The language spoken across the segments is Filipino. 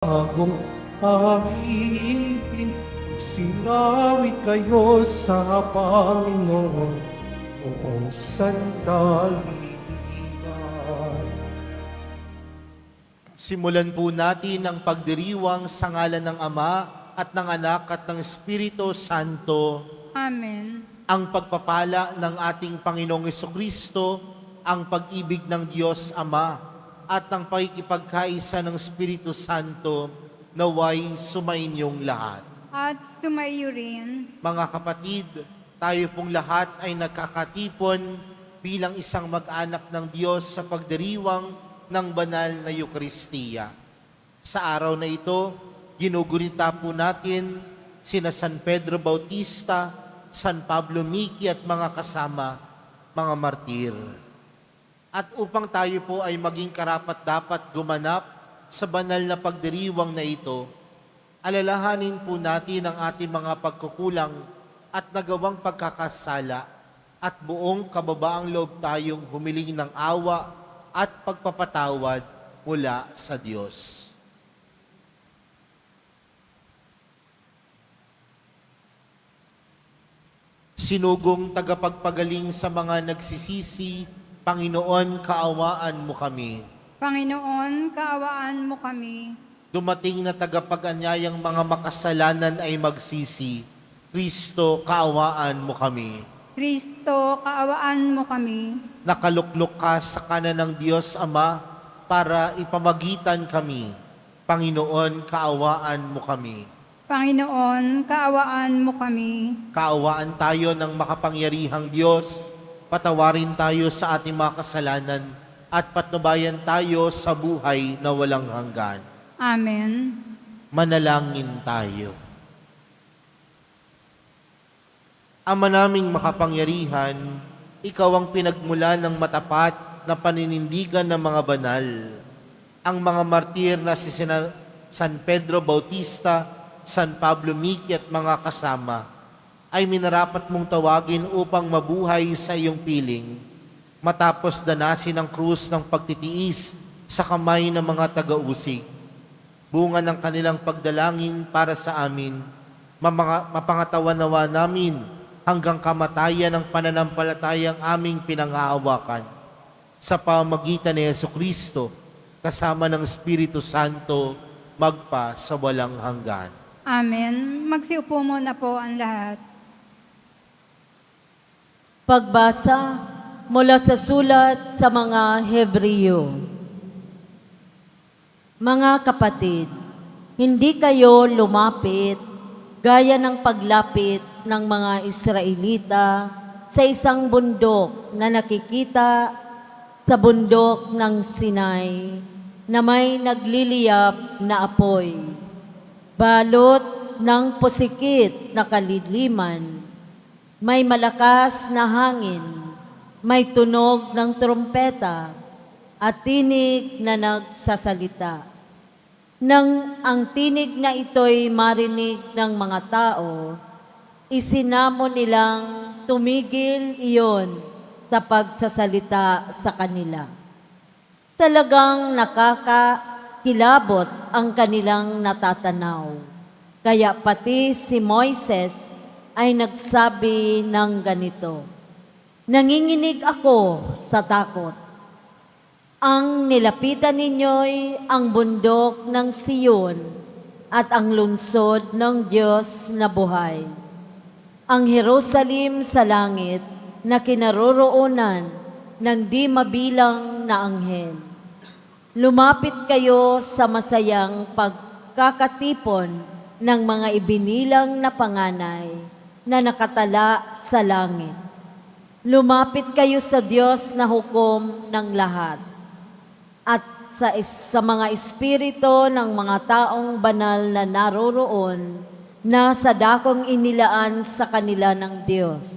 Bagong awitin, sinawit kayo sa Panginoon, noong sandalitan. Simulan po natin ang pagdiriwang sa ngalan ng Ama at ng Anak at ng Espiritu Santo. Amen. Ang pagpapala ng ating Panginoong Jesucristo, ang pag-ibig ng Diyos Ama, at ang pakikipagkaisa ng Espiritu Santo, naway sumainyong lahat. At sumaiyo rin. Mga kapatid, tayo pong lahat ay nagkakatipon bilang isang mag-anak ng Diyos sa pagdiriwang ng banal na Eukaristiya. Sa araw na ito, ginugunita po natin sina San Pedro Bautista, San Pablo Miki at mga kasama, mga martir. At upang tayo po ay maging karapat-dapat gumanap sa banal na pagdiriwang na ito, alalahanin po natin ang ating mga pagkukulang at nagawang pagkakasala at buong kababaang loob tayong humiling ng awa at pagpapatawad mula sa Diyos. Sinugong tagapagpagaling sa mga nagsisisi, Panginoon, kaawaan mo kami. Panginoon, kaawaan mo kami. Dumating na tagapag-anyayang mga makasalanan ay magsisi. Kristo, kaawaan mo kami. Kristo, kaawaan mo kami. Nakaluklok ka sa kanan ng Diyos Ama para ipamagitan kami. Panginoon, kaawaan mo kami. Panginoon, kaawaan mo kami. Kaawaan tayo ng makapangyarihang Diyos. Patawarin tayo sa ating mga kasalanan at patnubayan tayo sa buhay na walang hanggan. Amen. Manalangin tayo. Ama naming makapangyarihan, ikaw ang pinagmula ng matapat na paninindigan ng mga banal. Ang mga martir na si San Pedro Bautista, San Pablo Miki at mga kasama ay minarapat mong tawagin upang mabuhay sa iyong piling, matapos danasin ang krus ng pagtitiis sa kamay ng mga taga-usig. Bunga ng kanilang pagdalangin para sa amin, mapangatawan-nawa namin hanggang kamatayan ng pananampalatayang aming pinangaawakan. Sa pamamagitan ni Jesucristo, kasama ng Espiritu Santo, magpa sa walang hanggan. Amen. Magsiupo muna po ang lahat. Pagbasa mula sa sulat sa mga Hebreo. Mga kapatid, hindi kayo lumapit gaya ng paglapit ng mga Israelita sa isang bundok na nakikita sa bundok ng Sinai na may nagliliyab na apoy, balot ng pusikit na kaliliman. May malakas na hangin, may tunog ng trompeta, at tinig na nagsasalita. Nang ang tinig na ito'y marinig ng mga tao, isinamo nilang tumigil iyon sa pagsasalita sa kanila. Talagang nakakakilabot ang kanilang natatanaw. Kaya pati si Moises ay nagsabi ng ganito, nanginginig ako sa takot. Ang nilapitan ninyo'y ang bundok ng Siyon at ang lungsod ng Diyos na buhay. Ang Jerusalem sa langit na kinaroroonan ng di mabilang na anghel. Lumapit kayo sa masayang pagkakatipon ng mga ibinilang na panganay na nakatala sa langit. Lumapit kayo sa Diyos na hukom ng lahat at sa mga espiritu ng mga taong banal na naroroon na sa dakong inilaan sa kanila ng Diyos.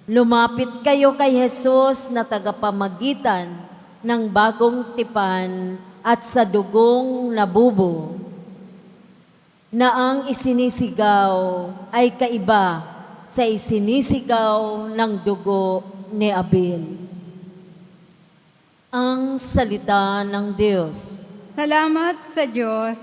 Lumapit kayo kay Jesus na tagapamagitan ng bagong tipan at sa dugong nabubo, na ang isinisigaw ay kaiba sa isinisigaw ng dugo ni Abel. Ang salita ng Diyos. Salamat sa Diyos.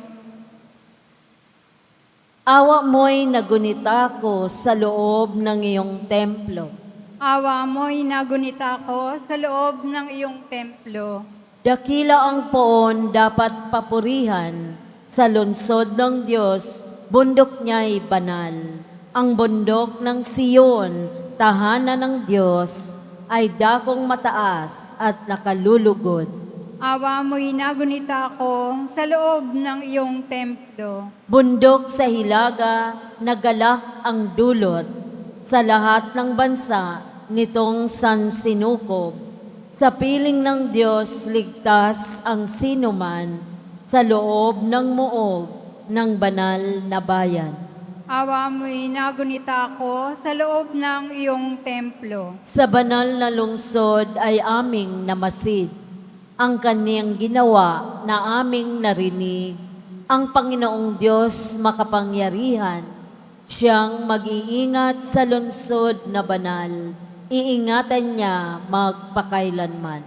Awa mo'y nagunita ko sa loob ng iyong templo. Awa mo'y nagunita ko sa loob ng iyong templo. Dakila ang poon dapat papurihan, sa lungsod ng Diyos, bundok niya'y banal. Ang bundok ng Siyon, tahanan ng Diyos, ay dakong mataas at nakalulugod. Awa mo'y nagunita ko sa loob ng iyong templo. Bundok sa hilaga, nagalak ang dulot, sa lahat ng bansa nitong sansinukob. Sa piling ng Diyos, ligtas ang sinuman sa loob ng moob ng banal na bayan. Awa mo'y nagunita ko sa loob ng iyong templo. Sa banal na lungsod ay aming namasid, ang kaniyang ginawa na aming narinig. Ang Panginoong Diyos makapangyarihan, siyang mag-iingat sa lungsod na banal, iingatan niya magpakailanman.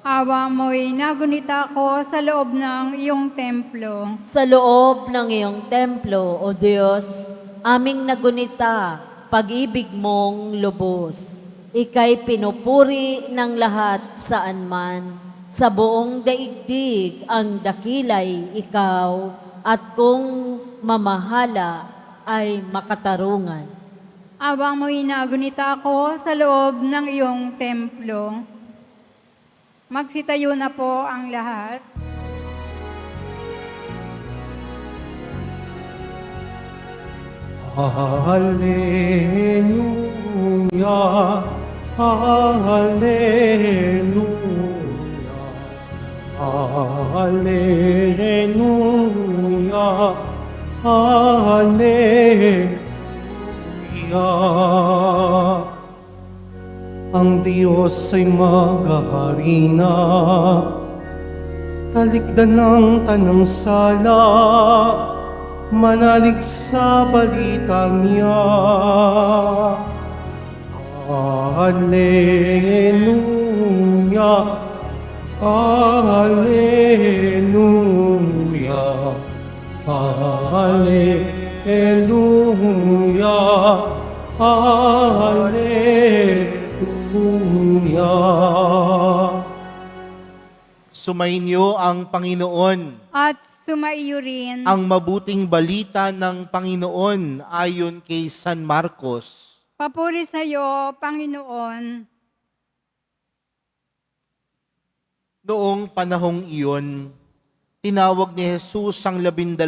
Awa mo'y nagunita ko sa loob ng iyong templo. Sa loob ng iyong templo, O Diyos, aming nagunita, pag-ibig mong lubos. Ika'y pinupuri ng lahat saan man, sa buong daigdig ang dakilay ikaw, at kung mamahala ay makatarungan. Awa mo'y nagunita ko sa loob ng iyong templo. Magsitayo na po ang lahat. Hallelujah, Hallelujah, Hallelujah, Hallelujah. Ang Diyos ay maghahari na, talikdan ng tanang sala, manalig sa balita niya. Hallelujah, Hallelujah, Hallelujah, Hallelujah. Sumainyo ang Panginoon. At sumaiyo rin Ang mabuting balita ng Panginoon ayon kay San Marcos. papuri sa iyo, Panginoon. Noong panahong iyon, tinawag ni Jesus ang 12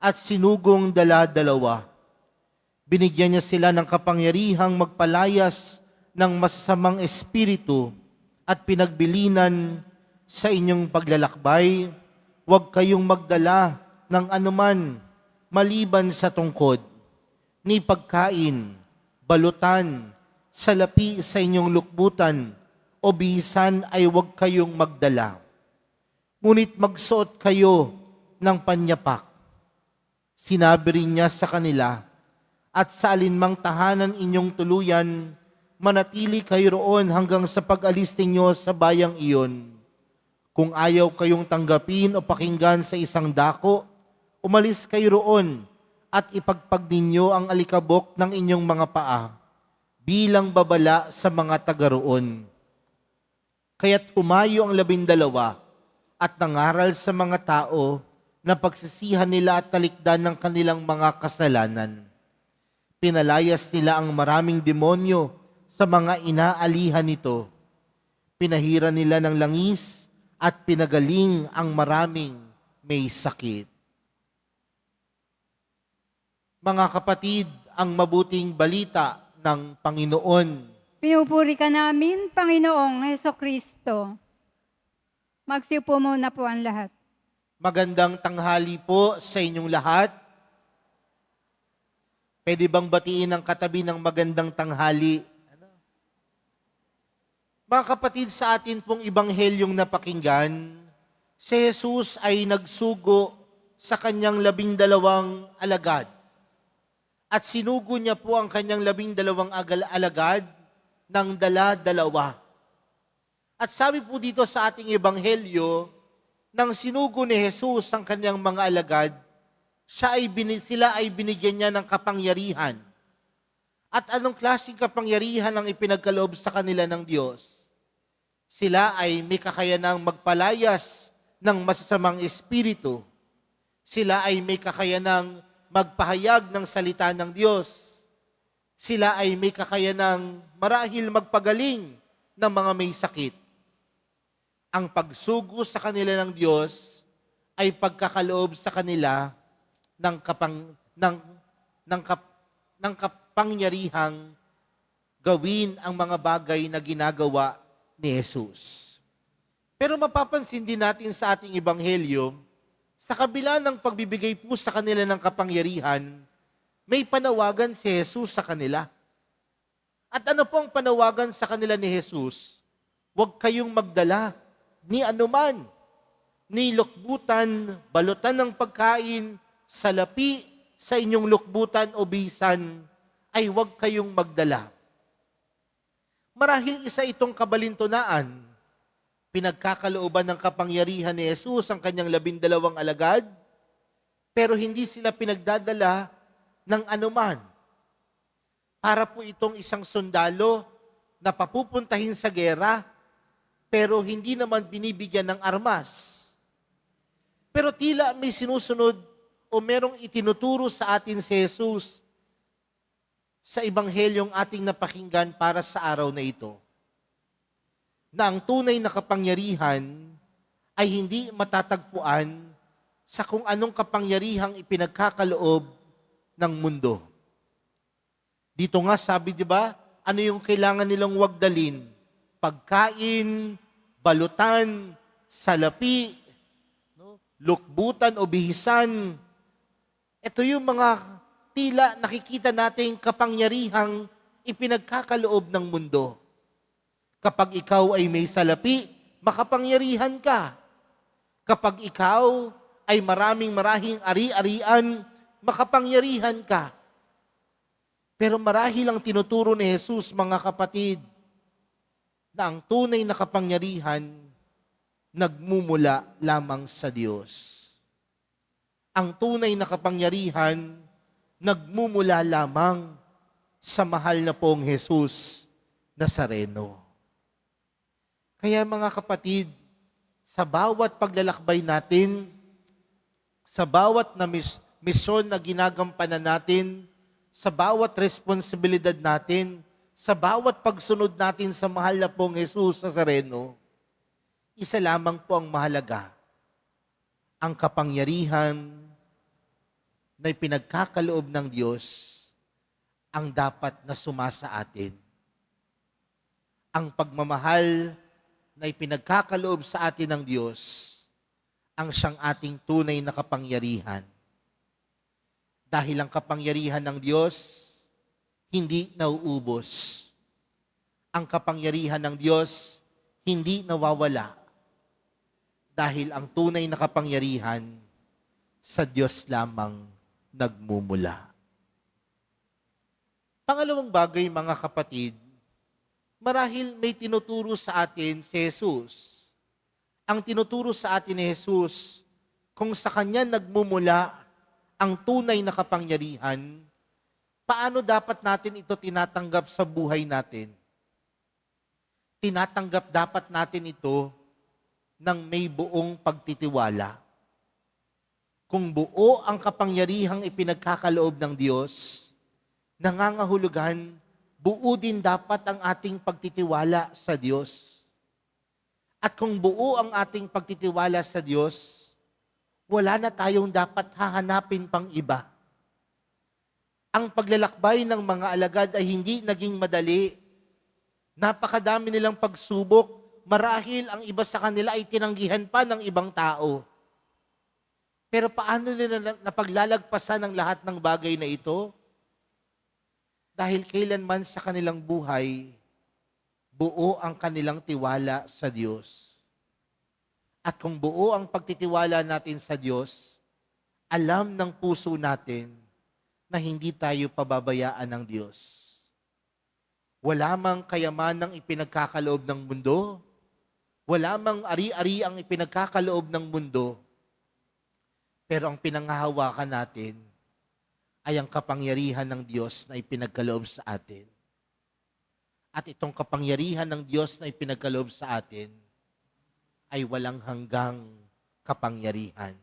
at sinugong 12. Binigyan niya sila ng kapangyarihang magpalayas ng masasamang espiritu at pinagbilinan sa inyong paglalakbay, huwag kayong magdala ng anuman maliban sa tungkod, ni pagkain, balutan, salapi sa inyong lukbutan, o bihisan ay huwag kayong magdala. Ngunit magsuot kayo ng panyapak. Sinabi rin niya sa kanila, at sa alinmang tahanan inyong tuluyan, manatili kayo roon hanggang sa pag-alis ninyo sa bayang iyon. Kung ayaw kayong tanggapin o pakinggan sa isang dako, umalis kayo roon at ipagpag ninyo ang alikabok ng inyong mga paa bilang babala sa mga taga roon. Kaya't humayo ang 12 at nangaral sa mga tao na pagsisihan nila at talikdan ng kanilang mga kasalanan. Pinalayas nila ang maraming demonyo sa mga inaalihan nito. Pinahira nila ng langis at pinagaling ang maraming may sakit. Mga kapatid, ang mabuting balita ng Panginoon. Pinupuri ka namin, Panginoong Hesukristo. Magsiupo muna po ang lahat. Magandang tanghali po sa inyong lahat. Pwede bang batiin ang katabi ng magandang tanghali? Mga kapatid, sa atin pong ibanghelyong napakinggan, si Jesus ay nagsugo sa kanyang 12 alagad. At sinugo niya po ang kanyang 12 alagad ng 12. At sabi po dito sa ating ebanghelyo, nang sinugo ni Jesus ang kanyang mga alagad, sila ay binigyan niya ng kapangyarihan. At anong klaseng kapangyarihan ang ipinagkaloob sa kanila ng Diyos? Sila ay may kakayanang magpalayas ng masasamang espiritu. Sila ay may kakayanang magpahayag ng salita ng Diyos. Sila ay may kakayanang marahil magpagaling ng mga may sakit. Ang pagsugo sa kanila ng Diyos ay pagkakaloob sa kanila ng kapangyarihang gawin ang mga bagay na ginagawa ni Jesus. Pero mapapansin din natin sa ating ebanghelyo, sa kabila ng pagbibigay po sa kanila ng kapangyarihan, may panawagan si Jesus sa kanila. At ano po ang panawagan sa kanila ni Jesus? Huwag kayong magdala ni anuman, ni lukbutan, balutan ng pagkain, salapi sa inyong lukbutan o bisan, ay huwag kayong magdala. Marahil isa itong kabalintunaan, pinagkakalooban ng kapangyarihan ni Jesus ang kanyang 12 alagad, pero hindi sila pinagdadala ng anuman. Para po itong isang sundalo na papupuntahin sa gera, pero hindi naman binibigyan ng armas. Pero tila may sinusunod o merong itinuturo sa atin si Jesus sa ebanghelyong ating napakinggan para sa araw na ito. Na ang tunay na kapangyarihan ay hindi matatagpuan sa kung anong kapangyarihang ipinagkakaloob ng mundo. Dito nga sabi, di ba, ano yung kailangan nilang wag dalin? Pagkain, balutan, salapi, lukbutan o bihisan. Ito yung mga tila nakikita nating kapangyarihang ipinagkakaloob ng mundo. Kapag ikaw ay may salapi, makapangyarihan ka. Kapag ikaw ay marahing ari-arian, makapangyarihan ka. Pero marahil ang tinuturo ni Jesus, mga kapatid, na ang tunay na kapangyarihan nagmumula lamang sa Diyos. Ang tunay na kapangyarihan nagmumula lamang sa mahal na pong Jesus Nazareno. Kaya mga kapatid, sa bawat paglalakbay natin, sa bawat na misyon na ginagampanan natin, sa bawat responsibilidad natin, sa bawat pagsunod natin sa mahal na pong Jesus Nazareno, isa lamang po ang mahalaga, ang kapangyarihan na ipinagkakaloob ng Diyos ang dapat na sumasa atin. Ang pagmamahal na ipinagkakaloob sa atin ng Diyos ang siyang ating tunay na kapangyarihan. Dahil ang kapangyarihan ng Diyos hindi nauubos. Ang kapangyarihan ng Diyos hindi nawawala. Dahil ang tunay na kapangyarihan sa Diyos lamang nagmumula. Pangalawang bagay, mga kapatid, marahil may tinuturo sa atin si Jesus. Ang tinuturo sa atin ni Jesus, kung sa Kanya nagmumula ang tunay na kapangyarihan, paano dapat natin ito tinatanggap sa buhay natin? Tinatanggap dapat natin ito ng may buong pagtitiwala. Kung buo ang kapangyarihang ipinagkakaloob ng Diyos, nangangahulugan, buo din dapat ang ating pagtitiwala sa Diyos. At kung buo ang ating pagtitiwala sa Diyos, wala na tayong dapat hahanapin pang iba. Ang paglalakbay ng mga alagad ay hindi naging madali. Napakadami nilang pagsubok. Marahil ang iba sa kanila ay tinanggihan pa ng ibang tao. Pero paano nila napaglalagpasan ang lahat ng bagay na ito? Dahil kailanman sa kanilang buhay, buo ang kanilang tiwala sa Diyos. At kung buo ang pagtitiwala natin sa Diyos, alam ng puso natin na hindi tayo pababayaan ng Diyos. Wala mang kayamanang ipinagkakaloob ng mundo, wala mang ari-ari ang ipinagkakaloob ng mundo, Pero ang pinanghahawakan natin ay ang kapangyarihan ng Diyos na ipinagkaloob sa atin. At itong kapangyarihan ng Diyos na ipinagkaloob sa atin ay walang hanggang kapangyarihan,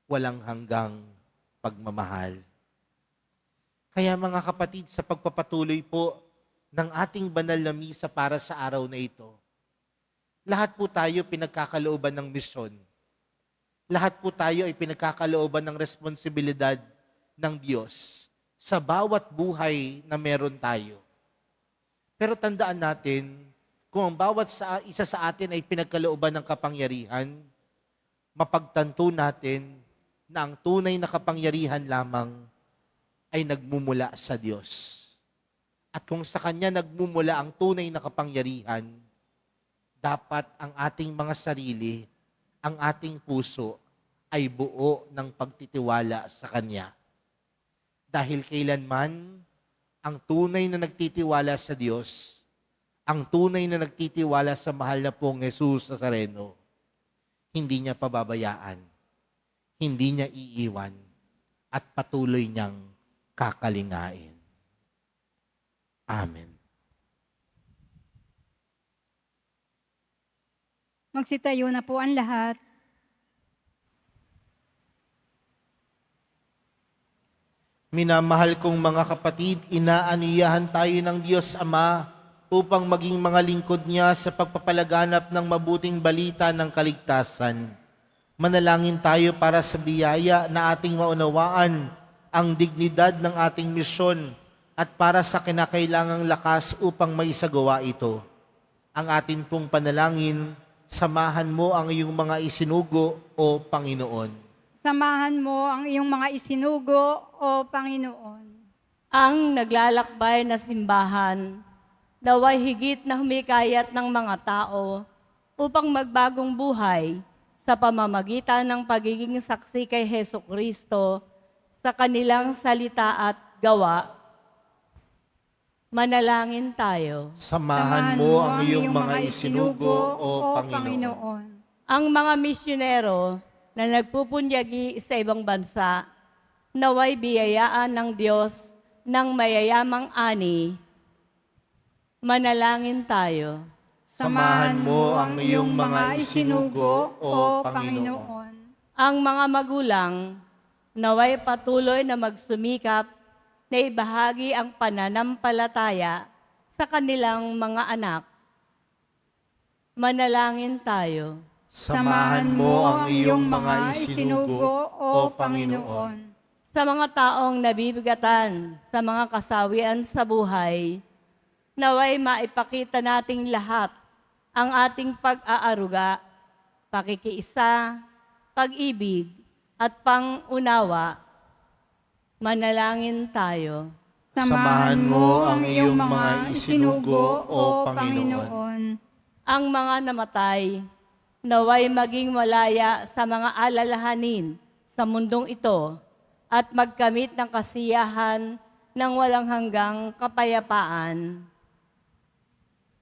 walang hanggang pagmamahal. Kaya mga kapatid, sa pagpapatuloy po ng ating banal na misa para sa araw na ito, lahat po tayo pinagkakalooban ng misyon. Lahat po tayo ay pinagkakalooban ng responsibilidad ng Diyos sa bawat buhay na meron tayo. Pero tandaan natin, kung ang bawat isa sa atin ay pinagkalooban ng kapangyarihan, mapagtanto natin na ang tunay na kapangyarihan lamang ay nagmumula sa Diyos. At kung sa Kanya nagmumula ang tunay na kapangyarihan, dapat ang ating mga sarili, ang ating puso, ay buo ng pagtitiwala sa Kanya. Dahil kailanman, ang tunay na nagtitiwala sa Diyos, ang tunay na nagtitiwala sa mahal na pong Jesus Nazareno, hindi niya pababayaan, hindi niya iiwan, at patuloy niyang kakalingain. Amen. Magsitayo na po ang lahat. Minamahal kong mga kapatid, inaaniyahan tayo ng Diyos Ama upang maging mga lingkod niya sa pagpapalaganap ng mabuting balita ng kaligtasan. Manalangin tayo para sa biyaya na ating maunawaan ang dignidad ng ating misyon at para sa kinakailangang lakas upang maisagawa ito. Ang atin pong panalangin, samahan mo ang iyong mga isinugo o Panginoon. Samahan mo ang iyong mga isinugo, O Panginoon. Ang naglalakbay na simbahan, naway higit na humikayat ng mga tao upang magbagong buhay sa pamamagitan ng pagiging saksi kay Hesus Kristo sa kanilang salita at gawa. Manalangin tayo. Samahan mo ang iyong mga isinugo o Panginoon. Ang mga misyonero na nagpupunyagi sa ibang bansa, naway biyayaan ng Diyos ng mayayamang ani. Manalangin tayo. Samahan mo ang iyong mga isinugo o Panginoon. Ang mga magulang, naway patuloy na magsumikap na ibahagi ang pananampalataya sa kanilang mga anak. Manalangin tayo. Samahan mo ang iyong mga isinugo o Panginoon. Sa mga taong nabibigatan sa mga kasawian sa buhay, naway maipakita nating lahat ang ating pag-aaruga, pakikiisa, pag-ibig, at pang-unawa. Manalangin tayo. Samahan mo ang iyong mga isinugo o Panginoon. Ang mga namatay, naway maging malaya sa mga alalahanin sa mundong ito at magkamit ng kasiyahan ng walang hanggang kapayapaan.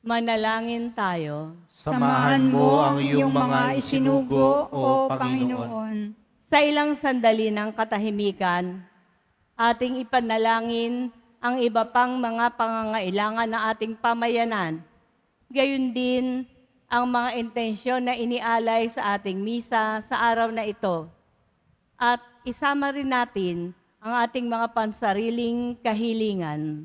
Manalangin tayo. Samahan mo ang iyong mga isinugo o Panginoon. Sa ilang sandali ng katahimikan, ating ipanalangin ang iba pang mga pangangailangan ng ating pamayanan. Gayon din ang mga intensyon na inialay sa ating misa sa araw na ito. At isama rin natin ang ating mga pansariling kahilingan.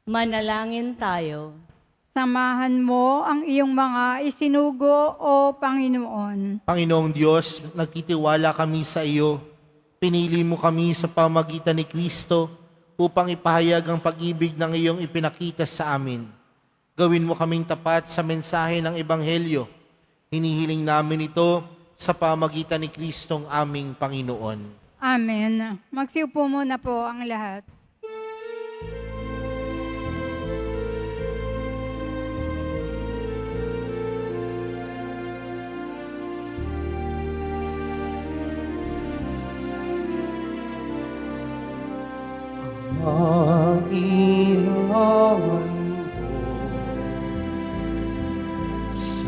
Manalangin tayo. Samahan mo ang iyong mga isinugo, O Panginoon. Panginoong Diyos, nagtitiwala kami sa iyo. Pinili mo kami sa pamagitan ni Kristo upang ipahayag ang pag-ibig ng iyong ipinakita sa amin. Gawin mo kaming tapat sa mensahe ng Ebanghelyo. Hinihiling namin ito sa pamagitan ni Kristong aming Panginoon. Amen. Magsiupo muna po ang lahat. Maihawan ko sa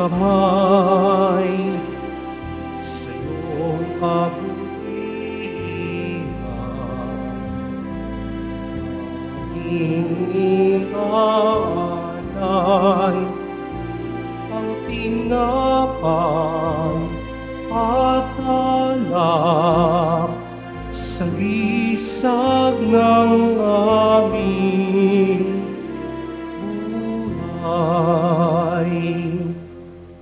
kamay sa iyong kabutihan. Iniaalay ang tinapay at alak sa lisag ng aming buhay.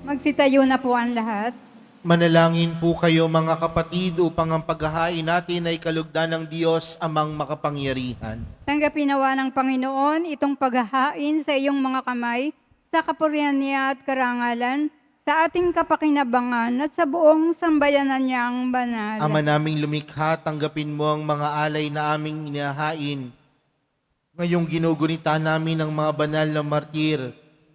Magsitayo na po ang lahat. Manalangin po kayo mga kapatid upang ang paghahain natin ay kalugdan ng Diyos amang makapangyarihan. Tanggapin nawa ng Panginoon itong paghahain sa iyong mga kamay, sa kapurihan niya at karangalan, sa ating kapakinabangan at sa buong sambayanan niyang banal. Ama naming lumikha, tanggapin mo ang mga alay na aming inihahain. Ngayong ginugunita namin ang mga banal na martir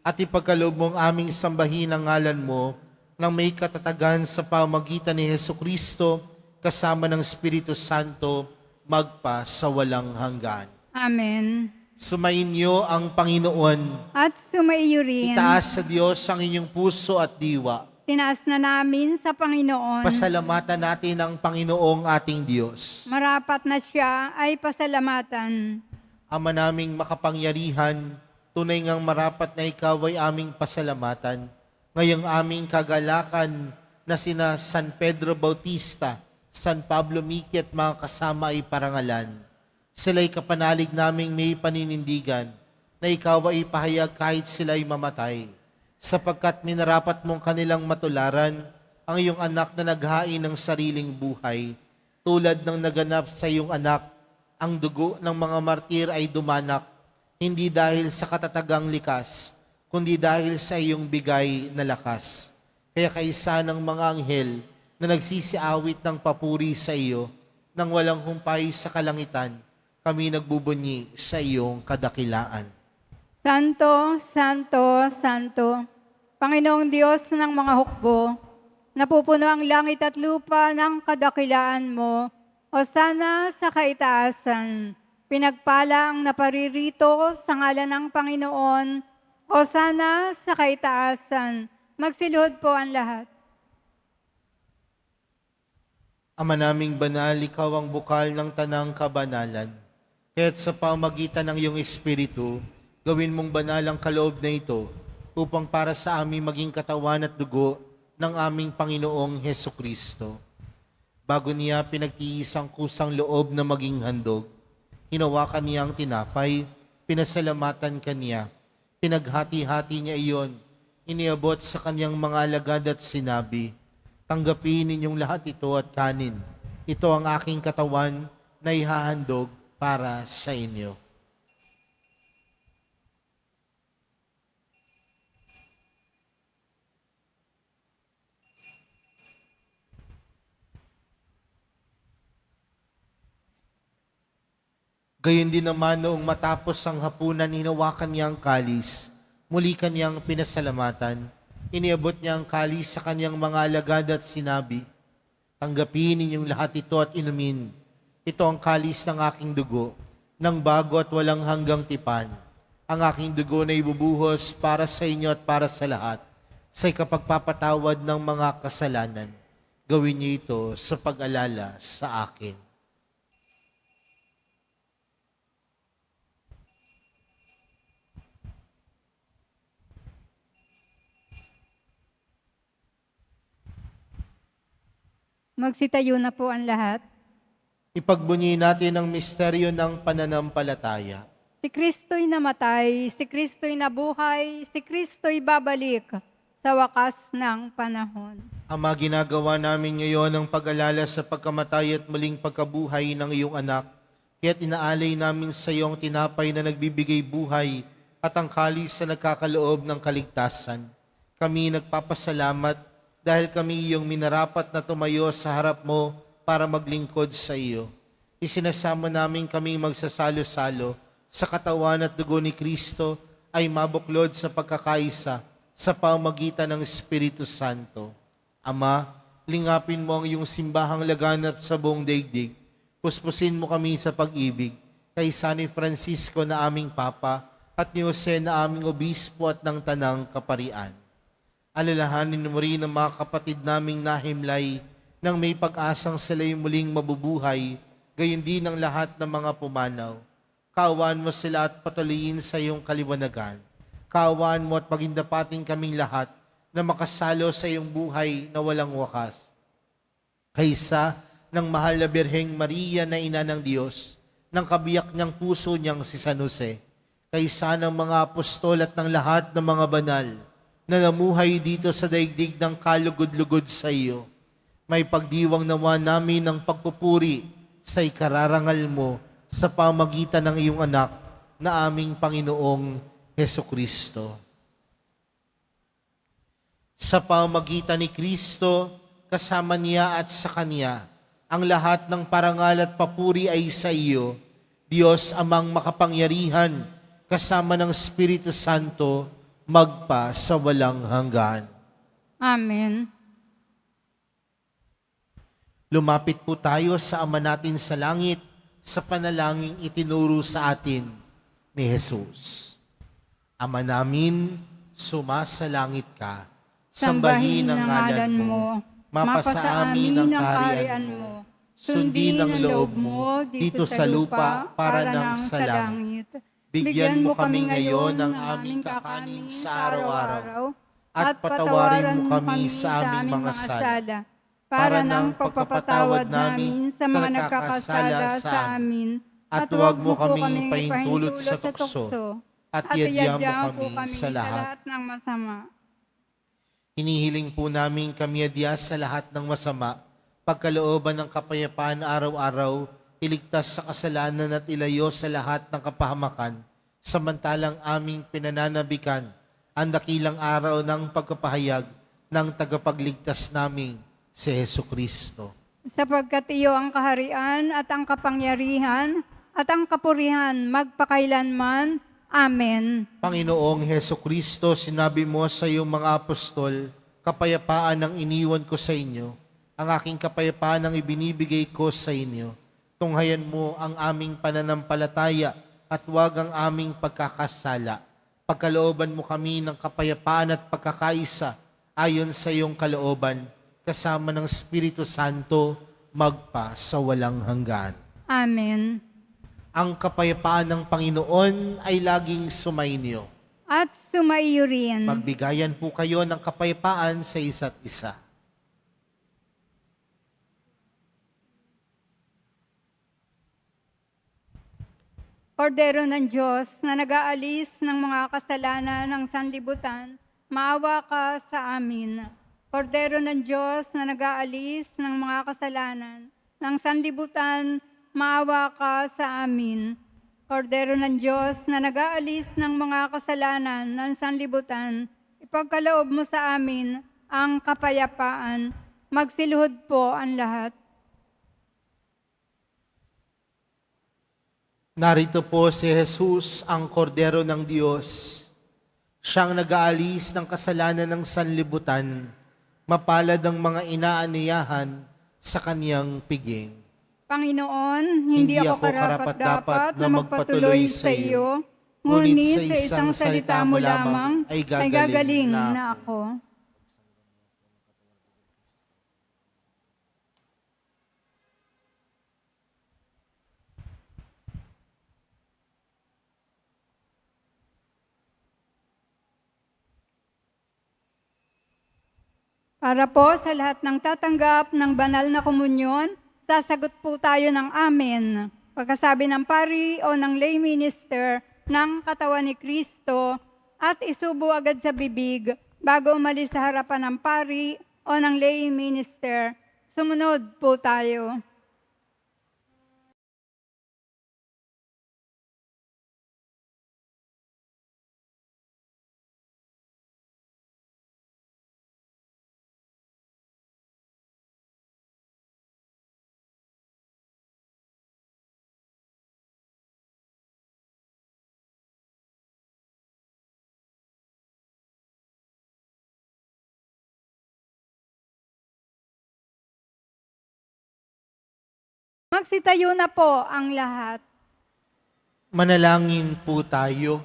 at ipagkaloob mong aming sambahin ang ngalan mo nang may katatagan sa pamagitan ni Hesukristo kasama ng Espiritu Santo magpa sa walang hanggan. Amen. Sumayin niyo ang Panginoon. At sumaiyo rin. Itaas sa Diyos ang inyong puso at diwa. Tinaas na namin sa Panginoon. Pasalamatan natin ang Panginoong ating Diyos. Marapat na siya ay pasalamatan. Ama naming makapangyarihan, tunay ngang marapat na ikaw ay aming pasalamatan. Ngayong aming kagalakan na sina San Pedro Bautista, San Pablo Miki at mga kasama ay parangalan. Sila'y kapanalig naming may paninindigan na ikaw ay ipahayag kahit sila'y mamatay. Sapagkat minarapat mong kanilang matularan ang iyong anak na naghain ng sariling buhay. Tulad ng naganap sa iyong anak, ang dugo ng mga martir ay dumanak, hindi dahil sa katatagang likas, kundi dahil sa iyong bigay na lakas. Kaya kaisa ng mga anghel na nagsisiawit ng papuri sa iyo, nang walang humpay sa kalangitan, kami nagbubunyi sa iyong kadakilaan. Santo, Santo, Santo, Panginoong Diyos ng mga hukbo, napupuno ang langit at lupa ng kadakilaan mo, o sana sa kaitaasan, pinagpala ang naparirito sa ngalan ng Panginoon, o sana sa kaitaasan, magsiluhod po ang lahat. Ama naming banal, ikaw ang bukal ng tanang kabanalan. Kaya't sa pamagitan ng iyong Espiritu, gawin mong banal ang kaloob na ito upang para sa amin maging katawan at dugo ng aming Panginoong Hesukristo. Bago niya pinagtiis ang kusang loob na maging handog, hinawakan niya ang tinapay, pinasalamatan kaniya, pinaghati-hati niya iyon, iniabot sa kanyang mga alagad at sinabi, tanggapin ninyong lahat ito at kanin. Ito ang aking katawan na ihahandog para sa inyo. Gayon din naman noong matapos ang hapunan, hinawakan niya ang kalis, muli kanyang pinasalamatan, iniabot niya ang kalis sa kanyang mga alagad at sinabi, tanggapin ninyong lahat ito at inumin. Ito ang kalis ng aking dugo, ng bago at walang hanggang tipan. Ang aking dugo na ibubuhos para sa inyo at para sa lahat, sa ikapagpapatawad ng mga kasalanan. Gawin niyo ito sa pag-alala sa akin. Magsitayo na po ang lahat. Ipagbunyi natin ang misteryo ng pananampalataya. Si Kristo'y namatay, si Kristo'y nabuhay, si Kristo'y babalik sa wakas ng panahon. Ama, ginagawa namin ngayon ang pag-alala sa pagkamatay at muling pagkabuhay ng iyong anak. Kaya't inaalay namin sa iyong tinapay na nagbibigay buhay at ang kalis na nagkakaloob ng kaligtasan. Kami nagpapasalamat dahil kami iyong minarapat na tumayo sa harap mo para maglingkod sa iyo. Isinasama namin kaming magsasalo-salo sa katawan at dugo ni Kristo ay mabuklod sa pagkakaisa sa pamagitan ng Espiritu Santo. Ama, lingapin mo ang iyong simbahang laganap sa buong daigdig. Puspusin mo kami sa pag-ibig kay San Francisco na aming Papa at ni Jose na aming Obispo at ng Tanang Kaparian. Alalahanin mo rin ang mga kapatid naming nahimlay nang may pag-asang sila'y muling mabubuhay, gayon din ang lahat ng mga pumanaw. Kaawaan mo sila at patuloyin sa iyong kaliwanagan. Kaawaan mo at pagindapating kaming lahat na makasalo sa iyong buhay na walang wakas. Kaysa ng mahal na Birheng Maria na ina ng Diyos, ng kabiyak niyang puso niyang si San Jose, kaysa ng mga apostol at ng lahat ng mga banal na namuhay dito sa daigdig ng kalugod-lugod sa iyo, may pagdiwang nawa namin ng pagpupuri sa ikararangal mo sa pamagitan ng iyong anak na aming Panginoong Hesukristo. Sa pamagitan ni Kristo, kasama niya at sa Kanya, ang lahat ng parangal at papuri ay sa iyo, Diyos amang makapangyarihan, kasama ng Espiritu Santo, magpa sa walang hanggan. Amen. Lumapit po tayo sa Ama natin sa langit, sa panalangin itinuro sa atin ni Jesus. Ama namin, sumasalangit ka, sambahin ang ngalan mo, mapasa amin ang kaharian mo, sundin ang loob mo dito sa lupa para nang sa langit. Bigyan mo kami ngayon ng aming kakanin sa araw-araw at patawarin mo kami sa aming mga sala para ng pagpapatawad namin sa mga nagkakasala sa amin at huwag mo kaming pahintulot sa tukso at yadya mo kami sa lahat ng masama. Hinihiling po namin kami adya sa lahat ng masama, pagkalooban ng kapayapaan araw-araw, iligtas sa kasalanan at ilayo sa lahat ng kapahamakan, samantalang aming pinananabikan ang dakilang araw ng pagkapahayag ng tagapagligtas naming si Hesukristo. Sapagkat iyo ang kaharian at ang kapangyarihan at ang kapurihan magpakailanman. Amen. Panginoong Hesukristo, sinabi mo sa iyong mga apostol, kapayapaan ang iniwan ko sa inyo, ang aking kapayapaan ang ibinibigay ko sa inyo. Tunghayan mo ang aming pananampalataya at huwag ang aming pagkakasala. Pagkalooban mo kami ng kapayapaan at pagkakaisa ayon sa iyong kalooban, kasama ng Espiritu Santo, magpa sa walang hanggan. Amen. Ang kapayapaan ng Panginoon ay laging sumainyo. At sumaiyo rin. Magbigayan po kayo ng kapayapaan sa isa't isa. Kordero ng Diyos na nag-aalis ng mga kasalanan ng sanlibutan, maawa ka sa amin. Kordero ng Diyos na nag-aalis ng mga kasalanan ng sanlibutan, maawa ka sa amin. Kordero ng Diyos na nag-aalis ng mga kasalanan ng sanlibutan, ipagkaloob mo sa amin ang kapayapaan. Magsiluhod po ang lahat. Narito po si Jesus, ang Kordero ng Diyos. Siyang nag-aalis ng kasalanan ng sanlibutan, mapalad ang mga inaaniyahan sa kaniyang piging. Panginoon, hindi ako karapat-dapat na magpatuloy sa iyo, ngunit sa isang salita mo lamang ay gagaling na ako. Para po sa lahat ng tatanggap ng banal na komunyon, sasagot po tayo ng amen. Pagkasabi ng pari o ng lay minister ng katawan ni Kristo at isubo agad sa bibig bago umalis sa harapan ng pari o ng lay minister. Sumunod po tayo. Magsitayo na po ang lahat. Manalangin po tayo.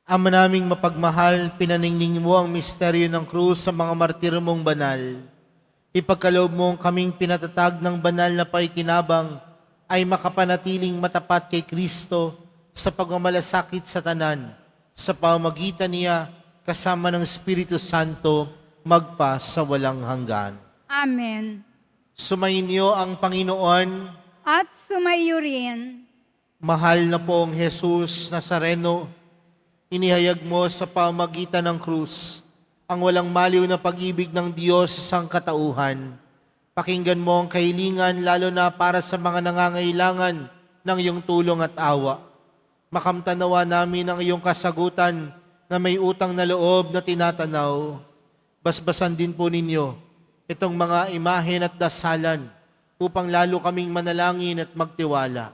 Ama naming mapagmahal, pinaningning mo ang misteryo ng krus sa mga martir mong banal. Ipagkaloob mo kaming pinatatag ng banal na paikinabang ay makapanatiling matapat kay Kristo sa pagmamalasakit sa tanan, sa pamamagitan niya kasama ng Espiritu Santo magpa sa walang hanggan. Amen. Sumainyo ang Panginoon, At sumaiyo rin. mahal na pong Jesus Nazareno, inihayag mo sa pamagitan ng krus ang walang maliw na pag-ibig ng Diyos sa sangkatauhan. Pakinggan mo ang kahilingan lalo na para sa mga nangangailangan ng iyong tulong at awa. Makamtanawa namin ang iyong kasagutan na may utang na loob na tinatanaw. Basbasan din po ninyo itong mga imahen at dasalan upang lalo kaming manalangin at magtiwala.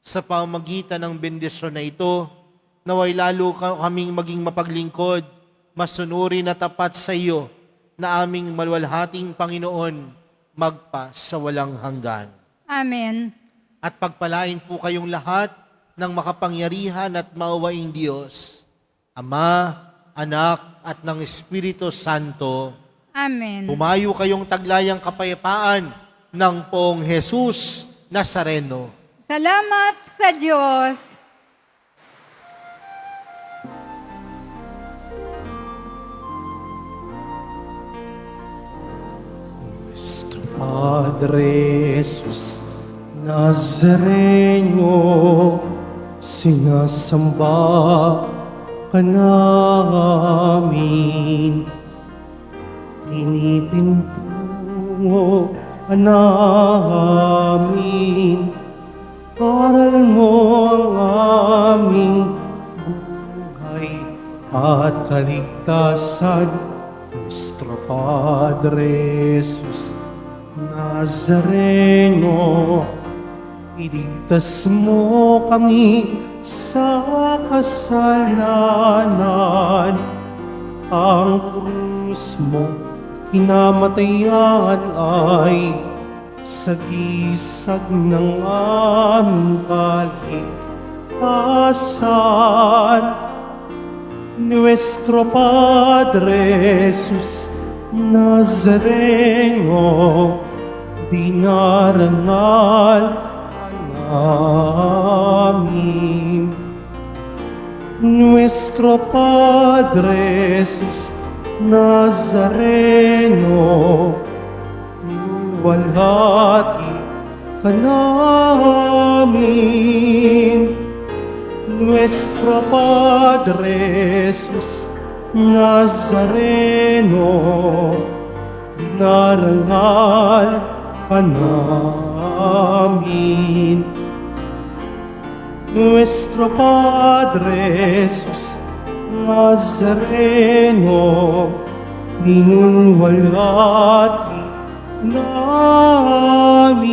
Sa pamamagitan ng bendisyon na ito, naway lalo kaming maging mapaglingkod, masunurin na tapat sa iyo na aming maluwalhating Panginoon magpa sa walang hanggan. Amen. At pagpalain po kayong lahat ng makapangyarihan at maawaing Diyos, Ama, Anak, at ng Espiritu Santo. Amen. Humayo kayong taglayang kapayapaan ng Poong Jesus Nazareno. Salamat sa Diyos. Nuestro Padre Jesus Nazareno, sinasamba ka namin. Pinipintungo ka namin. Aral mo ang aming buhay at kaligtasan. Nuestro Padre Jesus Nazareno, iligtas mo kami sa kasalanan. Ang krus mo kinamatayan ay sagisag ng aming kaligtasan. Nuestro Padre Jesus Nazareno, dinarangal namin. Nuestro Padre Jesus Nazareno, walhati ka namin. Nuestro Padre Jesus Nazareno, dinarangal ka namin. Nuestro Padre Jesus Nazareno, ninunwalhati namin.